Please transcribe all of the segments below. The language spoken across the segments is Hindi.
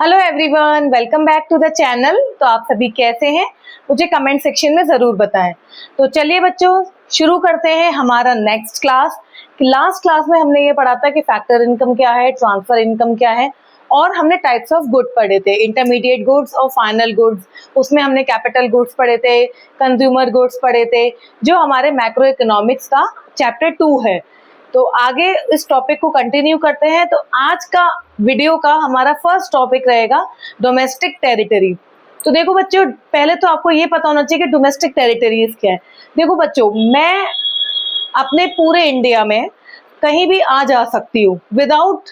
Hello everyone, welcome back to the channel. तो आप सभी कैसे हैं, मुझे कमेंट सेक्शन में ज़रूर बताएं। तो चलिए बच्चों, शुरू करते हैं हमारा नेक्स्ट क्लास। लास्ट क्लास में हमने ये पढ़ा था कि फैक्टर इनकम क्या है, ट्रांसफर इनकम क्या है, और हमने टाइप्स ऑफ गुड पढ़े थे, इंटरमीडिएट गुड्स और फाइनल गुड्स। उसमें हमने कैपिटल गुड्स पढ़े थे, कंज्यूमर गुड्स पढ़े थे, जो हमारे मैक्रो इकोनॉमिक्स का चैप्टर 2 है। तो आगे इस टॉपिक को कंटिन्यू करते हैं। तो आज का वीडियो का हमारा फर्स्ट टॉपिक रहेगा डोमेस्टिक टेरिटरी। तो देखो बच्चों, पहले तो आपको ये पता होना चाहिए कि डोमेस्टिक टेरिटरीज क्या है। देखो बच्चों, मैं अपने पूरे इंडिया में कहीं भी आ जा सकती हूँ विदाउट,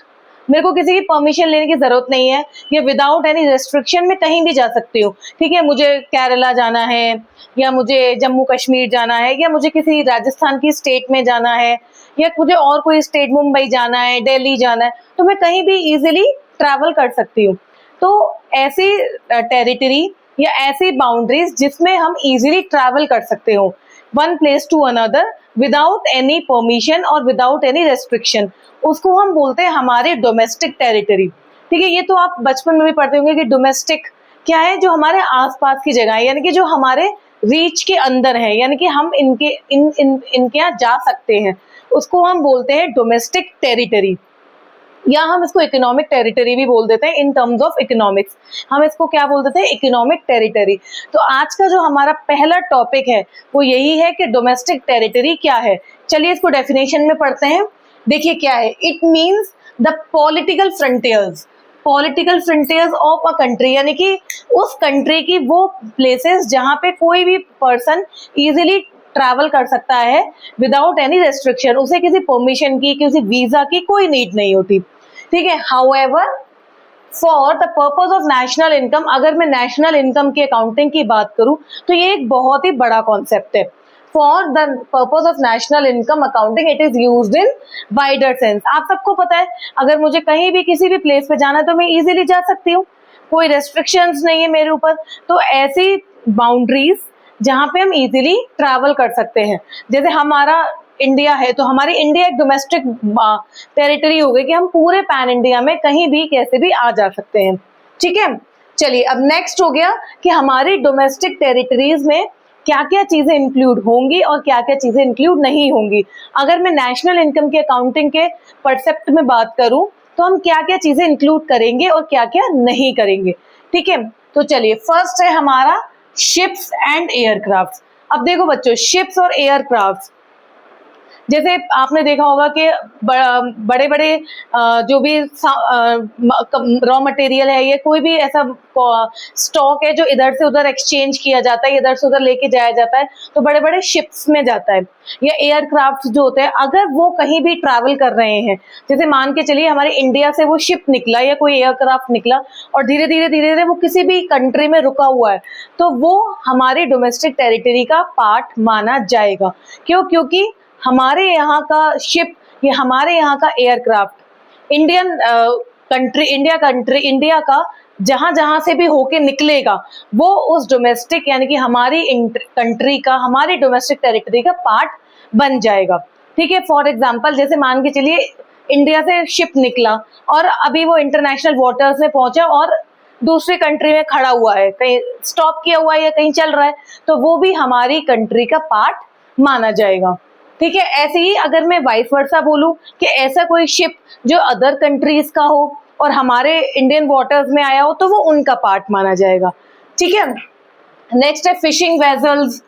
मेरे को किसी की परमिशन लेने की जरूरत नहीं है, या विदाउट एनी रेस्ट्रिक्शन में कहीं भी जा सकती हूँ। ठीक है, मुझे केरला जाना है, या मुझे जम्मू कश्मीर जाना है, या मुझे किसी राजस्थान की स्टेट में जाना है, या मुझे और कोई स्टेट, मुंबई जाना है, दिल्ली जाना है, तो मैं कहीं भी इजीली ट्रैवल कर सकती हूँ। तो ऐसी टेरिटरी या ऐसी बाउंड्रीज जिसमें हम इजीली ट्रैवल कर सकते हो one place to another without any permission और विदाउट एनी रेस्ट्रिक्शन, उसको हम बोलते हैं हमारी डोमेस्टिक टेरिटरी। ठीक है, ये तो आप बचपन में भी पढ़ते होंगे कि डोमेस्टिक क्या है, जो हमारे आसपास की जगह है, यानी कि जो हमारे रीच के अंदर है, यानी कि हम इनके यहाँ जा सकते हैं, उसको हम बोलते हैं डोमेस्टिक टेरिटरी, या हम इसको इकोनॉमिक टेरिटरी भी बोल देते हैं। इन टर्म्स ऑफ इकोनॉमिक्स हम इसको क्या बोल देते हैं, इकोनॉमिक टेरिटरी। तो आज का जो हमारा पहला टॉपिक है वो यही है कि डोमेस्टिक टेरिटरी क्या है। चलिए इसको डेफिनेशन में पढ़ते हैं। देखिए क्या है, it means the political frontiers, political frontiers of a country, यानी कि उस कंट्री की वो प्लेसेस जहाँ पे कोई भी पर्सन इजिली ट्रैवल कर सकता है विदाउट एनी रेस्ट्रिक्शन, उसे किसी परमिशन की, किसी वीजा की कोई नीड नहीं होती। ठीक है, however for the purpose of national income, अगर मैं नेशनल इनकम की अकाउंटिंग की बात करूं तो ये एक बहुत ही बड़ा कॉन्सेप्ट है। For the purpose of national income accounting it is used in wider sense. आप सबको पता है, अगर मुझे कहीं भी किसी भी प्लेस पे जाना है तो मैं इजीली जा सकती हूँ, कोई रेस्ट्रिक्शंस नहीं है मेरे ऊपर। तो ऐसी बाउंड्रीज जहाँ पे हम इजीली ट्रैवल कर सकते हैं, जैसे हमारा इंडिया है तो हमारी इंडिया एक डोमेस्टिक टेरिटरी हो गई कि हम पूरे पैन इंडिया में कहीं भी कैसे भी आ जा सकते हैं। ठीक है, चलिए अब नेक्स्ट हो गया कि हमारी डोमेस्टिक टेरिटरीज में क्या क्या चीजें इंक्लूड होंगी और क्या क्या चीजें इंक्लूड नहीं होंगी। अगर मैं नेशनल इनकम के अकाउंटिंग के परसेप्ट में बात करूं तो हम क्या क्या चीजें इंक्लूड करेंगे और क्या क्या नहीं करेंगे। ठीक है, तो चलिए फर्स्ट है हमारा शिप्स एंड एयरक्राफ्ट। अब देखो बच्चों, शिप्स और एयरक्राफ्ट, जैसे आपने देखा होगा कि बड़े बड़े जो भी रॉ मटेरियल है, ये कोई भी ऐसा स्टॉक है जो इधर से उधर एक्सचेंज किया जाता है, इधर से उधर लेके जाया जाता है, तो बड़े बड़े शिप्स में जाता है। या एयरक्राफ्ट जो होते हैं, अगर वो कहीं भी ट्रैवल कर रहे हैं, जैसे मान के चलिए हमारे इंडिया से वो शिप निकला या कोई एयरक्राफ्ट निकला और धीरे धीरे वो किसी भी कंट्री में रुका हुआ है, तो वो हमारी डोमेस्टिक टेरिटरी का पार्ट माना जाएगा। क्यों? क्योंकि हमारे यहाँ का शिप या हमारे यहाँ का एयरक्राफ्ट इंडिया का जहां जहां से भी होके निकलेगा वो उस डोमेस्टिक, यानी कि हमारी कंट्री का, हमारी डोमेस्टिक टेरिटरी का पार्ट बन जाएगा। ठीक है, फॉर एग्जांपल जैसे मान के चलिए इंडिया से शिप निकला और अभी वो इंटरनेशनल वाटर्स में पहुंचा और दूसरी कंट्री में खड़ा हुआ है, कहीं स्टॉप किया हुआ है या कहीं चल रहा है, तो वो भी हमारी कंट्री का पार्ट माना जाएगा। ठीक है, ऐसे ही अगर मैं वाइस वर्सा बोलूं कि ऐसा कोई शिप जो अदर कंट्रीज का हो और हमारे इंडियन वाटर्स में आया हो, तो वो उनका पार्ट माना जाएगा। ठीक है, नेक्स्ट है fishing vessels,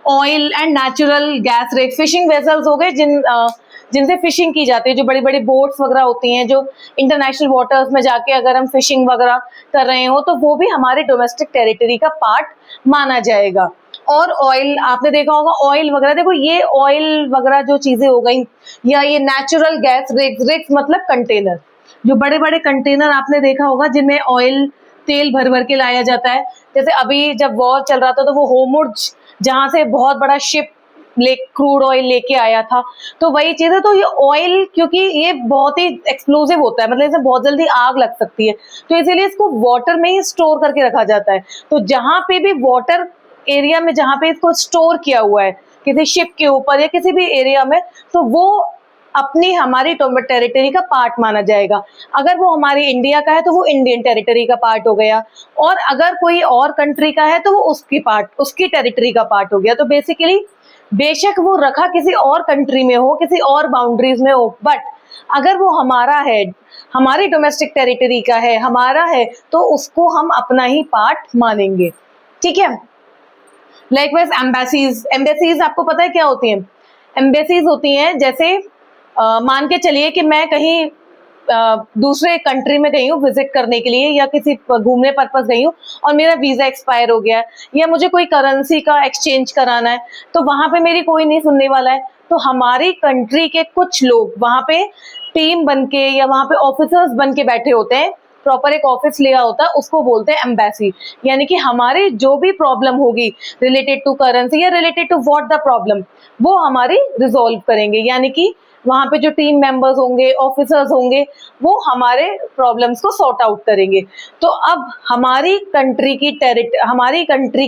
oil and natural gas rig. Fishing vessels हो गए जिनसे फिशिंग की जाती है, जो बड़ी बड़ी बोट्स वगैरह होती हैं, जो इंटरनेशनल वाटर्स में जाके अगर हम फिशिंग वगैरह कर रहे हो, तो वो भी हमारे डोमेस्टिक टेरिटरी का पार्ट माना जाएगा। और ऑयल, आपने देखा होगा ऑयल वगैरह, देखो ये ऑयल वगैरह जो चीजें हो गई, या ये नेचुरल गैस रिग्स मतलब कंटेनर, जो बड़े बड़े कंटेनर आपने देखा होगा जिनमें ऑयल तेल भर भर के लाया जाता है। जैसे अभी जब वॉर चल रहा था तो वो होर्मुज जहां से बहुत बड़ा शिप क्रूड ऑयल लेके आया था, तो वही चीज है। तो ये ऑयल, क्योंकि ये बहुत ही एक्सप्लोसिव होता है, मतलब इसमें बहुत जल्दी आग लग सकती है, तो इसीलिए इसको वाटर में ही स्टोर करके रखा जाता है। तो जहां पे भी वाटर एरिया में जहां पे इसको स्टोर किया हुआ है किसी शिप के ऊपर या किसी भी एरिया में, तो वो अपनी हमारी टेरिटरी का पार्ट माना जाएगा। अगर वो हमारी इंडिया का है तो वो इंडियन टेरिटरी का पार्ट हो गया, और अगर कोई और कंट्री का है तो वो उसकी टेरिटरी का पार्ट हो गया। तो बेसिकली बेशक वो रखा किसी और कंट्री में हो, किसी और बाउंड्रीज में हो, बट अगर वो हमारा है, हमारी डोमेस्टिक टेरिटरी का है, हमारा है, तो उसको हम अपना ही पार्ट मानेंगे। ठीक है। लाइकवाइज एम्बेसीज आपको पता है क्या होती हैं? एम्बेसीज होती हैं जैसे मान के चलिए कि मैं कहीं दूसरे कंट्री में गई हूँ विजिट करने के लिए, या किसी घूमने पर्पस गई हूँ और मेरा वीजा एक्सपायर हो गया है, या मुझे कोई करेंसी का एक्सचेंज कराना है, तो वहां पे मेरी कोई नहीं सुनने वाला है। तो हमारी कंट्री के कुछ लोग वहां पे टीम बनके या वहां पे ऑफिसर्स बन के बैठे होते हैं, प्रॉपर एक ऑफिस लिया होता है, उसको बोलते हैं एम्बेसी। यानी कि हमारी जो भी प्रॉब्लम होगी रिलेटेड टू करेंसी या related to what the problem, वो हमारी रिजॉल्व करेंगे। यानी कि वहां पे जो टीम मेंबर्स होंगे, ऑफिसर्स होंगे, वो हमारे प्रॉब्लम्स को सॉर्ट आउट करेंगे। तो अब हमारी कंट्री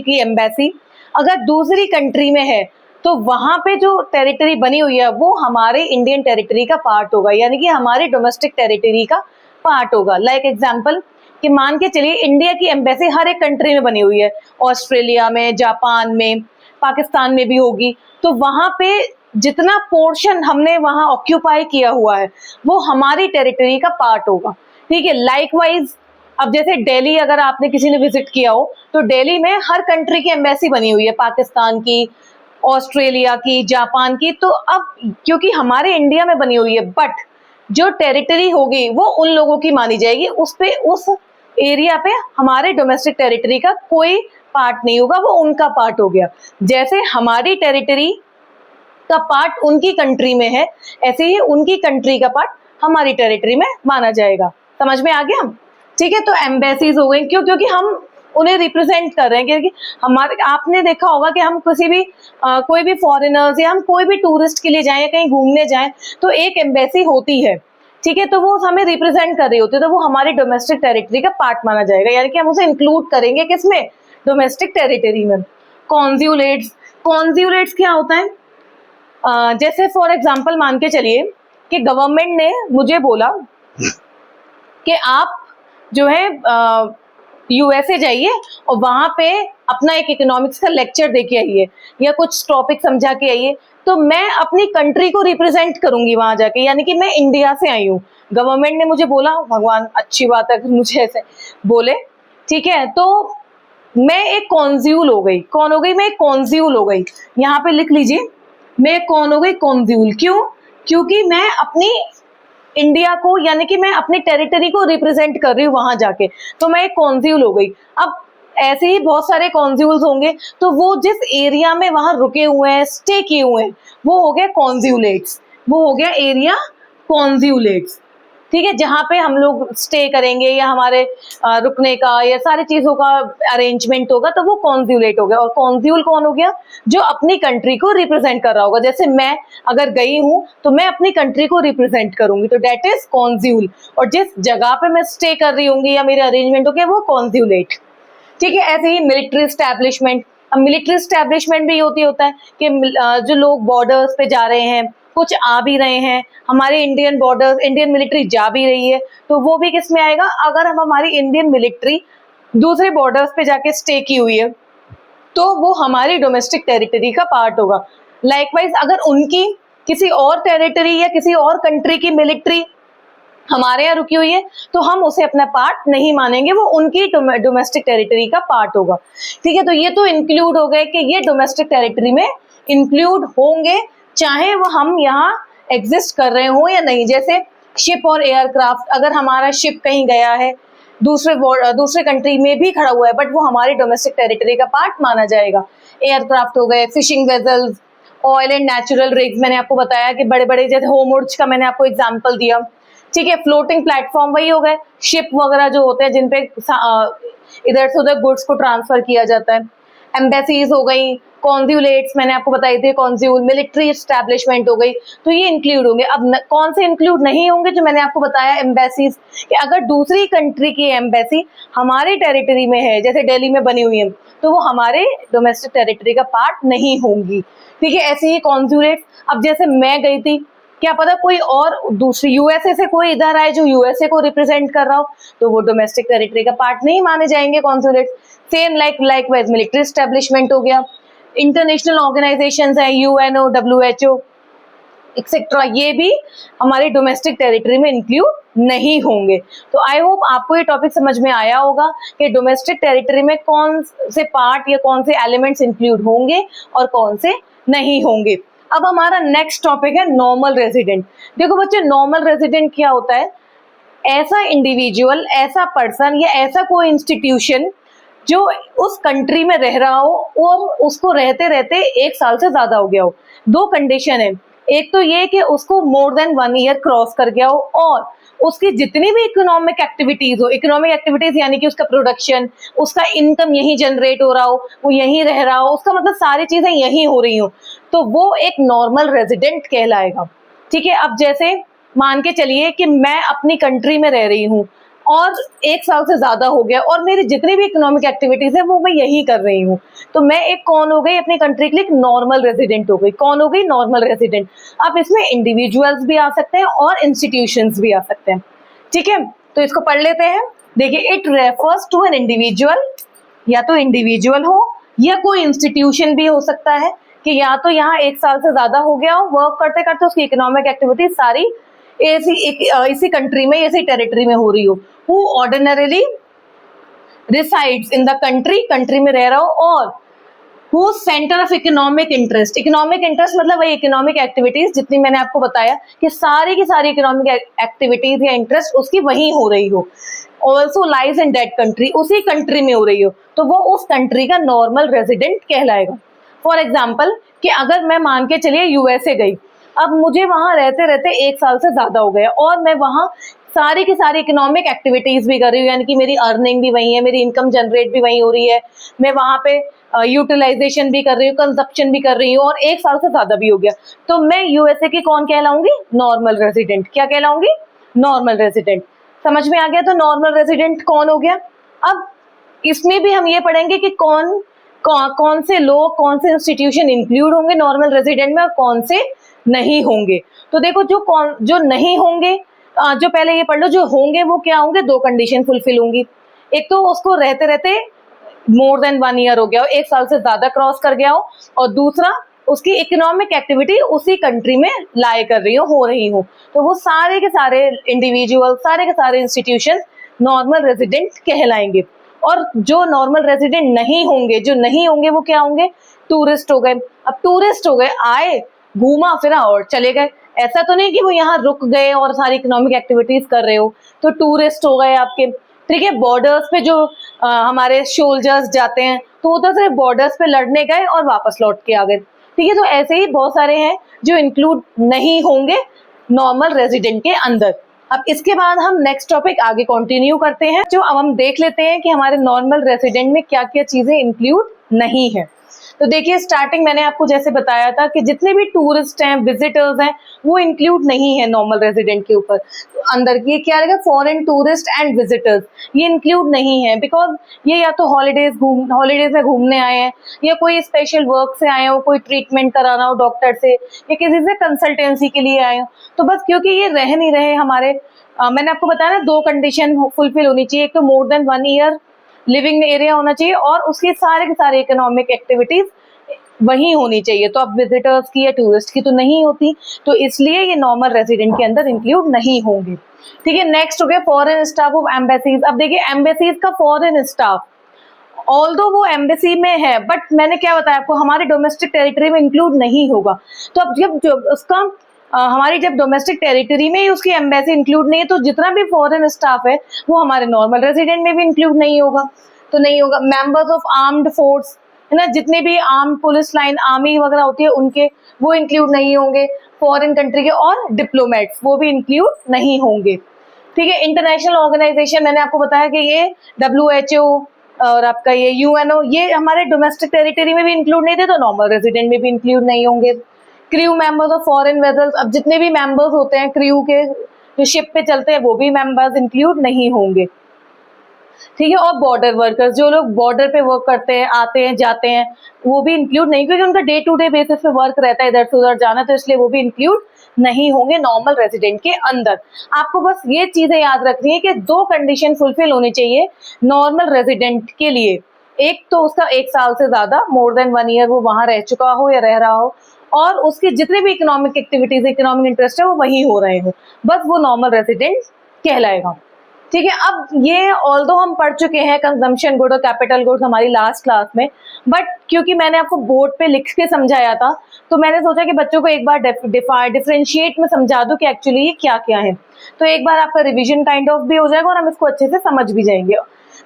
की एम्बेसी अगर दूसरी कंट्री में है, तो वहां पे जो टेरिटरी बनी हुई है वो हमारे इंडियन टेरिटरी का पार्ट होगा, यानी कि हमारी डोमेस्टिक टेरिटरी का पार्ट होगा। लाइक एग्जांपल कि मान के चलिए इंडिया की एम्बेसी हर एक कंट्री में बनी हुई है, ऑस्ट्रेलिया में, जापान में, पाकिस्तान में भी होगी, तो वहां पे जितना पोर्शन हमने वहां ऑक्यूपाई किया हुआ है वो हमारी टेरिटरी का पार्ट होगा। ठीक है। लाइकवाइज अब जैसे दिल्ली अगर आपने किसी ने विजिट किया हो, तो दिल्ली में हर कंट्री की एम्बेसी बनी हुई है, पाकिस्तान की, ऑस्ट्रेलिया की, जापान की। तो अब क्योंकि हमारे इंडिया में बनी हुई है, बट जो टेरिटरी होगी वो उन लोगों की मानी जाएगी, उस एरिया पे हमारे डोमेस्टिक टेरिटरी का कोई पार्ट नहीं होगा, वो उनका पार्ट हो गया। जैसे हमारी टेरिटरी का पार्ट उनकी कंट्री में है, ऐसे ही उनकी कंट्री का पार्ट हमारी टेरिटरी में माना जाएगा। समझ में आ गया? ठीक है। तो एम्बेसीज हो गई, क्यों? क्योंकि हम उन्हें रिप्रेजेंट कर रहे हैं। क्योंकि हमारे, आपने देखा होगा कि हम किसी भी कोई भी फॉरेनर्स या हम कोई भी टूरिस्ट के लिए जाएं या कहीं घूमने जाएं, तो एक एम्बेसी होती है। ठीक है। तो वो हमें रिप्रेजेंट कर रही होती है, तो वो हमारी डोमेस्टिक टेरिटरी का पार्ट माना जाएगा, यानी कि हम उसे इंक्लूड करेंगे किसमें? डोमेस्टिक टेरिटरी में। कॉन्ज्यूलेट्स क्या होता है? जैसे फॉर एग्जाम्पल मान के चलिए कि गवर्नमेंट ने मुझे बोला कि आप जो है यूएसए जाइए और वहां पे अपना एक इकोनॉमिक्स का लेक्चर दे के आइए या कुछ टॉपिक समझा के आइए, तो मैं अपनी कंट्री को रिप्रेजेंट करूंगी वहां जाके, यानी कि मैं इंडिया से आई हूँ, गवर्नमेंट ने मुझे बोला, भगवान अच्छी बात है मुझे ऐसे बोले। ठीक है। तो मैं एक कॉन्ज्यूल हो गई। कौन हो गई? मैं एक कॉन्ज्यूल हो गई। यहाँ पे लिख लीजिए, मैं कौन हो गई? कॉन्ज्यूल। क्यों? क्योंकि मैं अपनी इंडिया को, यानी कि मैं अपनी टेरिटरी को रिप्रेजेंट कर रही हूँ वहां जाके, तो मैं एक कॉन्ज्यूल हो गई। अब ऐसे ही बहुत सारे कॉन्ज्यूल्स होंगे, तो वो जिस एरिया में वहां रुके हुए हैं, स्टे किए हुए हैं, वो हो गया कॉन्ज्यूलेट्स, वो हो गया एरिया कॉन्ज्यूलेट्स। ठीक है। जहां पे हम लोग स्टे करेंगे या हमारे रुकने का या सारी चीजों का अरेंजमेंट होगा, तो वो कॉन्ज्यूलेट हो गया। और कॉन्ज्यूल कौन हो गया? जो अपनी कंट्री को रिप्रेजेंट कर रहा होगा। जैसे मैं अगर गई हूं तो मैं अपनी कंट्री को रिप्रेजेंट करूंगी, तो डेट इज कॉन्ज्यूल। और जिस जगह पे मैं स्टे कर रही होंगी या मेरे अरेंजमेंट हो गया, वो कॉन्ज्यूलेट। ठीक है। ऐसे ही मिलिट्री स्टैब्लिशमेंट। अब मिलिट्री स्टैब्लिशमेंट भी होता है कि जो लोग बॉर्डर्स पे जा रहे हैं, कुछ आ भी रहे हैं, हमारे इंडियन बॉर्डर्स, इंडियन मिलिट्री जा भी रही है, तो वो भी किस में आएगा? अगर हम हमारी इंडियन मिलिट्री दूसरे बॉर्डर्स पे जाके स्टे की हुई है, तो वो हमारी डोमेस्टिक टेरिटरी का पार्ट होगा। लाइकवाइज अगर उनकी किसी और टेरिटरी या किसी और कंट्री की मिलिट्री हमारे यहाँ रुकी हुई है, तो हम उसे अपना पार्ट नहीं मानेंगे, वो उनकी डोमेस्टिक टेरिटरी का पार्ट होगा। ठीक है। तो ये तो इंक्लूड हो गए कि ये डोमेस्टिक टेरिटरी में इंक्लूड होंगे, चाहे वो हम यहाँ एग्जिस्ट कर रहे हो या नहीं। जैसे शिप और एयरक्राफ्ट, अगर हमारा शिप कहीं गया है दूसरे कंट्री में भी खड़ा हुआ है, बट वो हमारी डोमेस्टिक टेरिटरी का पार्ट माना जाएगा। एयरक्राफ्ट हो गए, fishing vessels, oil and natural rigs, मैंने आपको बताया कि बड़े बड़े, जैसे होमवुड्स का मैंने आपको एग्जांपल दिया। ठीक है। फ्लोटिंग प्लेटफॉर्म वही हो गए, शिप वगैरह जो होते हैं जिन पे इधर से उधर गुड्स को ट्रांसफर किया जाता है। एम्बेसीज हो गई, कॉन्ज्यूलेट्स मैंने आपको बताई थी, कॉन्ज्यूल, मिलिट्री एस्टैब्लिशमेंट हो गई, तो ये इंक्लूड होंगे। अब कौन से इंक्लूड नहीं होंगे? जो मैंने आपको बताया एम्बेसीज, कि अगर दूसरी कंट्री की एम्बेसी हमारे टेरिटरी में है, जैसे दिल्ली में बनी हुई है, तो वो हमारे डोमेस्टिक टेरिटरी का पार्ट नहीं होंगी। ठीक है। ऐसे ही कॉन्ज्यूलेट्स, अब जैसे मैं गई थी क्या पता कोई और दूसरी यूएसए से कोई इधर आए जो यूएसए को रिप्रेजेंट कर रहा हो, तो वो डोमेस्टिक टेरिटरी का पार्ट नहीं माने जाएंगे consulate. Same likewise military establishment हो गया, इंटरनेशनल ऑर्गेनाइजेशंस है, यूएनओ, डब्ल्यूएचओ एक्सेट्रा, ये भी हमारी डोमेस्टिक टेरिटरी में इंक्लूड नहीं होंगे। तो आई होप आपको ये टॉपिक समझ में आया होगा कि डोमेस्टिक टेरिटरी में कौन से पार्ट या कौन से एलिमेंट्स इंक्लूड होंगे और कौन से नहीं होंगे। अब हमारा नेक्स्ट टॉपिक है नॉर्मल रेजिडेंट। देखो बच्चे, नॉर्मल रेजिडेंट क्या होता है? ऐसा इंडिविजुअल, ऐसा पर्सन या ऐसा कोई इंस्टीट्यूशन जो उस कंट्री में रह रहा हो और उसको रहते रहते 1 साल से ज्यादा हो गया हो। दो कंडीशन है, एक तो ये कि उसको मोर देन 1 ईयर क्रॉस कर गया हो और उसकी जितनी भी इकोनॉमिक एक्टिविटीज हो, इकोनॉमिक एक्टिविटीज यानी कि उसका प्रोडक्शन, उसका इनकम यहीं जनरेट हो रहा हो, वो यहीं रह रहा हो, उसका मतलब सारी चीजें यहीं हो रही हो, तो वो एक नॉर्मल रेजिडेंट कहलाएगा। ठीक है, अब जैसे मान के चलिए कि मैं अपनी कंट्री में रह रही हूँ और 1 साल से ज्यादा हो गया और मेरी जितनी भी इकोनॉमिक एक्टिविटीज है वो मैं यही कर रही हूँ, तो मैं एक कौन हो गई? अपनी कंट्री के लिए एक नॉर्मल रेजिडेंट हो गई। कौन हो गई? Normal resident. अब इसमें इंडिविजुअल्स भी आ सकते हैं और इंस्टीट्यूशंस भी आ सकते हैं। ठीक है, तो इसको पढ़ लेते हैं। देखिए, it refers to an individual, या तो इंडिविजुअल हो या कोई इंस्टीट्यूशन भी हो सकता है कि या तो यहाँ 1 साल से ज्यादा हो गया हो, वर्क करते करते उसकी इकोनॉमिक एक्टिविटीज सारी इसी कंट्री में, इसी टेरिटरी में हो रही हो। Who ordinarily resides in the country, country में रह रहा हो, और whose center of economic interest, economic interest मतलब वही इकोनॉमिक एक्टिविटीज जितनी मैंने आपको बताया कि सारी की सारी इकोनॉमिक एक्टिविटीज या इंटरेस्ट उसकी वही हो रही हो, also lies in that country, उसी कंट्री में हो रही हो, तो वो उस कंट्री का नॉर्मल रेजिडेंट कहलाएगा। फॉर एग्जाम्पल कि अगर मैं मान के चलिए यूएसए गई, अब मुझे वहां रहते रहते 1 साल से ज्यादा हो गया और मैं वहां सारी की सारी इकोनॉमिक एक्टिविटीज भी कर रही हूँ, यानी कि मेरी अर्निंग भी वही है, मेरी इनकम जनरेट भी वही हो रही है, मैं वहां पे यूटिलाइजेशन भी कर रही हूँ, कंजप्शन भी कर रही हूँ और 1 साल से ज्यादा भी हो गया, तो मैं यूएसए की कौन कहलाऊंगी? Normal resident. क्या कहलाऊंगी? Normal resident. समझ में आ गया? तो नॉर्मल रेजिडेंट कौन हो गया। अब इसमें भी हम ये पढ़ेंगे कि कौन से लोग, कौन से इंस्टीट्यूशन इंक्लूड होंगे नॉर्मल रेजिडेंट में और कौन से नहीं होंगे। तो देखो, जो नहीं होंगे, जो पहले ये पढ़ लो, जो होंगे वो क्या होंगे? 2 कंडीशन फुलफिल होंगी। एक तो उसको रहते रहते मोर देन 1 ईयर हो गया हो, 1 साल से ज्यादा क्रॉस कर गया हो, और दूसरा उसकी इकोनॉमिक एक्टिविटी उसी कंट्री में लाई कर रही हो रही हो, तो वो सारे के सारे इंडिविजुअल, सारे के सारे इंस्टीट्यूशन नॉर्मल रेजिडेंट कहलाएंगे। और जो नॉर्मल रेजिडेंट नहीं होंगे वो क्या होंगे? टूरिस्ट हो गए। अब टूरिस्ट हो गए, आए, घूमा फिरा और चले गए, ऐसा तो नहीं कि वो यहाँ रुक गए और सारी इकोनॉमिक एक्टिविटीज कर रहे हो, तो टूरिस्ट हो गए आपके। ठीक है, बॉर्डर्स पे जो हमारे सोल्जर्स जाते हैं तो उधर से बॉर्डर्स पे लड़ने गए और वापस लौट के आ गए। ठीक है, तो ऐसे ही बहुत सारे हैं जो इंक्लूड नहीं होंगे नॉर्मल रेजिडेंट के अंदर। अब इसके बाद हम नेक्स्ट टॉपिक आगे कंटिन्यू करते हैं, जो अब हम देख लेते हैं कि हमारे नॉर्मल रेजिडेंट में क्या क्या चीजें इंक्लूड नहीं है। तो देखिए, स्टार्टिंग मैंने आपको जैसे बताया था कि जितने भी टूरिस्ट हैं, विजिटर्स हैं, वो इंक्लूड नहीं है नॉर्मल रेजिडेंट के ऊपर। तो अंदर ये क्या रहेगा? फॉरेन टूरिस्ट एंड विजिटर्स, ये इंक्लूड नहीं है, बिकॉज ये या तो हॉलीडेज में घूमने आए हैं, या कोई स्पेशल वर्क से आए हो, कोई ट्रीटमेंट कराना हो डॉक्टर से, या किसी से कंसल्टेंसी के लिए आए हो, तो बस क्योंकि ये रह नहीं रहे हमारे, मैंने आपको बताया ना 2 कंडीशन फुलफिल होनी चाहिए, एक तो more than 1 year living area होना चाहिए और उसकी सारे के सारे इकोनॉमिक एक्टिविटीज वही होनी चाहिए। तो अब विजिटर्स की या टूरिस्ट की तो नहीं होती, तो इसलिए ये नॉर्मल रेजिडेंट के अंदर इंक्लूड नहीं होंगे। ठीक है, नेक्स्ट हो गया फॉरेन स्टाफ ऑफ एम्बेसीज। अब देखिए, एम्बेसीज का फॉरेन स्टाफ ऑल्दो वो एम्बेसी में है, बट मैंने क्या बताया आपको, हमारे डोमेस्टिक टेरिटरी में इंक्लूड नहीं होगा। तो अब जब उसका हमारी जब डोमेस्टिक टेरिटरी में ही उसकी एम्बेसी इंक्लूड नहीं है, तो जितना भी फॉरेन स्टाफ है वो हमारे नॉर्मल रेजिडेंट में भी इंक्लूड नहीं होगा, तो नहीं होगा। मेंबर्स ऑफ आर्म्ड फोर्स है ना, जितने भी आर्म्ड पुलिस लाइन, आर्मी वगैरह होती है उनके, वो इंक्लूड नहीं होंगे फॉरेन कंट्री के। और डिप्लोमेट्स, वो भी इंक्लूड नहीं होंगे। ठीक है, इंटरनेशनल ऑर्गेनाइजेशन मैंने आपको बताया कि ये WHO और आपका ये UNO, ये हमारे डोमेस्टिक टेरिटरी में भी इंक्लूड नहीं थे, तो नॉर्मल रेजिडेंट में भी इंक्लूड नहीं होंगे। Crew members of foreign vessels, अब जितने भी मेंबर्स होते हैं क्रू के, जो शिप पे चलते हैं, वो भी मेंबर्स इंक्लूड नहीं होंगे। ठीक है। और बॉर्डर वर्कर्स, जो लोग बॉर्डर पे वर्क करते हैं, आते हैं जाते हैं, वो भी इंक्लूड नहीं, क्योंकि उनका डे टू डे बेसिस पे वर्क रहता है इधर से उधर जाना, तो इसलिए वो भी इंक्लूड नहीं होंगे नॉर्मल रेजिडेंट के अंदर। आपको बस ये चीजें याद रखनी है कि 2 कंडीशन फुलफिल होनी चाहिए नॉर्मल रेजिडेंट के लिए। एक तो उसका 1 साल से ज्यादा, मोर देन 1 ईयर वो वहां रह चुका हो या रह रहा हो, और उसकी जितने भी इकोनॉमिक एक्टिविटीज, इकोनॉमिक इंटरेस्ट है वो वहीं हो रहे हो, बस वो नॉर्मल रेजिडेंट कहलाएगा। ठीक है। अब ये ऑल्दो हम पढ़ चुके हैं कंजम्पशन गुड और कैपिटल गुड्स हमारी लास्ट क्लास में, बट क्योंकि मैंने आपको बोर्ड पे लिख के समझाया था, तो मैंने सोचा कि बच्चों को एक बार डिफरेंशिएट में समझा दूं कि एक्चुअली ये क्या क्या है, तो एक बार आपका रिवीजन काइंड ऑफ भी हो जाएगा और हम इसको अच्छे से समझ भी जाएंगे।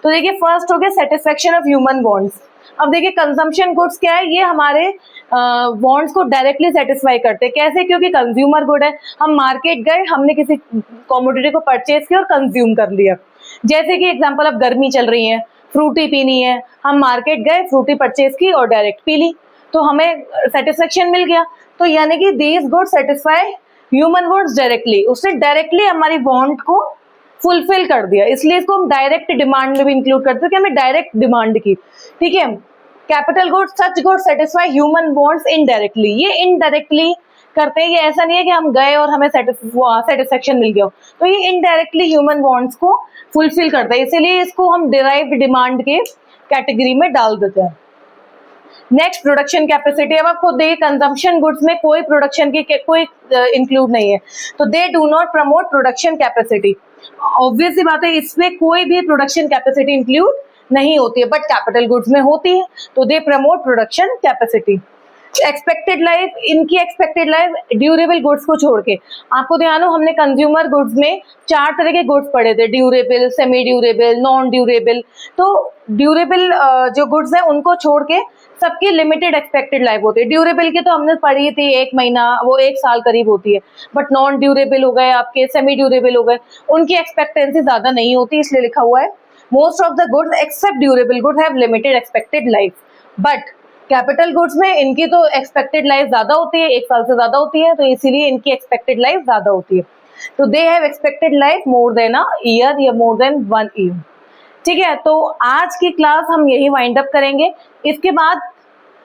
तो देखिए, फर्स्ट हो गया सेटिस्फेक्शन ऑफ ह्यूमन वांट्स। अब देखिए, कंजम्पशन गुड्स क्या है, ये हमारे वांट्स को डायरेक्टली सेटिस्फाई करते हैं। कैसे? क्योंकि कंज्यूमर गुड है, हम मार्केट गए, हमने किसी कमोडिटी को परचेज किया और कंज्यूम कर लिया। जैसे कि एग्जांपल, अब गर्मी चल रही है, फ्रूटी पीनी है, हम मार्केट गए, फ्रूटी परचेज की और डायरेक्ट पी ली, तो हमें सेटिस्फेक्शन मिल गया। तो यानी कि these goods satisfy human wants directly, उसने डायरेक्टली हमारी वांट को फुलफिल कर दिया, इसलिए इसको हम डायरेक्ट डिमांड में भी इंक्लूड करते हैं कि हमें डायरेक्ट डिमांड की। ठीक है। Capital goods, such goods satisfy human wants indirectly, ये इनडायरेक्टली करते हैं। ये ऐसा नहीं है कि हम गए और हमें सेटिस्फेक्शन मिल गया, तो ये इनडायरेक्टली ह्यूमन वांट्स को फुलफिल करता है, इसीलिए इसको हम डिराइव्ड डिमांड के कैटेगरी में डाल देते हैं। Next, production capacity. अब आप खुद देखिए, कंजम्पशन गुड्स में कोई प्रोडक्शन की कोई इंक्लूड नहीं है, तो they do not promote production capacity. Obvious सी बात है, इसमें कोई भी प्रोडक्शन कैपेसिटी इंक्लूड नहीं होती है, बट कैपिटल गुड्स में होती है, तो they promote production capacity. Expected life, इनकी एक्सपेक्टेड लाइफ ड्यूरेबल गुड्स को छोड़ के, आपको ध्यान हो हमने कंज्यूमर गुड्स में 4 तरह के गुड्स पढ़े थे, durable, semi durable, non durable. तो ड्यूरेबल जो गुड्स है उनको छोड़ के सबकी लिमिटेड एक्सपेक्टेड लाइफ होती है। ड्यूरेबल की तो हमने पढ़ी थी 1 महीना, वो 1 साल करीब होती है, बट नॉन ड्यूरेबल हो गए आपके, सेमी ड्यूरेबल हो गए, उनकी एक्सपेक्टेंसी ज्यादा नहीं होती, इसलिए लिखा हुआ है most of the goods except durable good have limited expected life. But capital goods में इनकी तो एक्सपेक्टेड लाइफ ज्यादा होती है, 1 साल से ज्यादा होती है, तो इसीलिए इनकी एक्सपेक्टेड लाइफ ज्यादा होती है। तो they have expected life more than a year या मोर देन 1 ईयर। ठीक है। तो आज की क्लास हम यही वाइंड अप करेंगे। इसके बाद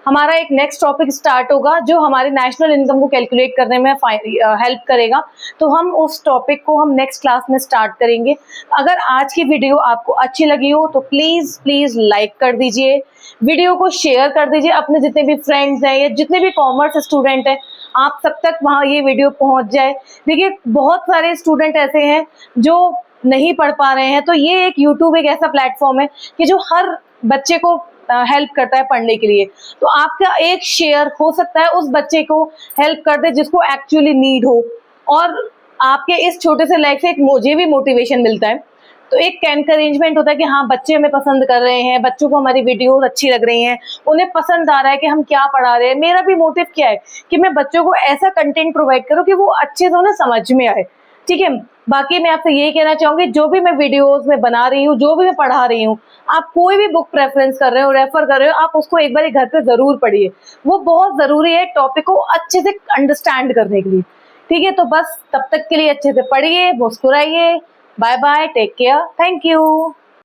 हमारा एक नेक्स्ट टॉपिक स्टार्ट होगा जो हमारी नेशनल इनकम को कैलकुलेट करने में हेल्प करेगा, तो हम उस टॉपिक को हम नेक्स्ट क्लास में स्टार्ट करेंगे। अगर आज की वीडियो आपको अच्छी लगी हो तो प्लीज प्लीज लाइक कर दीजिए, वीडियो को शेयर कर दीजिए अपने जितने भी फ्रेंड्स हैं या जितने भी कॉमर्स स्टूडेंट हैं, आप सब तक वहाँ ये वीडियो पहुँच जाए। देखिए, बहुत सारे स्टूडेंट ऐसे हैं जो नहीं पढ़ पा रहे हैं, तो ये एक यूट्यूब एक ऐसा प्लेटफॉर्म है कि जो हर बच्चे को हेल्प करता है पढ़ने के लिए। तो आपका एक शेयर हो सकता है उस बच्चे को हेल्प कर दे जिसको एक्चुअली नीड हो, और आपके इस छोटे से लाइक से एक मुझे भी मोटिवेशन मिलता है। तो एक एनकरेजमेंट होता है कि हाँ, बच्चे हमें पसंद कर रहे हैं, बच्चों को हमारी वीडियोस अच्छी लग रही हैं, उन्हें पसंद आ रहा है कि हम क्या पढ़ा रहे हैं। मेरा भी मोटिव क्या है कि मैं बच्चों को ऐसा कंटेंट प्रोवाइड करूँ कि वो अच्छे से उन्हें समझ में आए। ठीक है। बाकी मैं आपसे यही कहना चाहूंगी, जो भी मैं वीडियोस में बना रही हूँ, जो भी मैं पढ़ा रही हूँ, आप कोई भी बुक प्रेफरेंस कर रहे हो, रेफर कर रहे हो, आप उसको एक बार घर पे जरूर पढ़िए, वो बहुत जरूरी है टॉपिक को अच्छे से अंडरस्टैंड करने के लिए। ठीक है। तो बस तब तक के लिए अच्छे से पढ़िए, मुस्कुराइए। Bye bye, take care, thank you.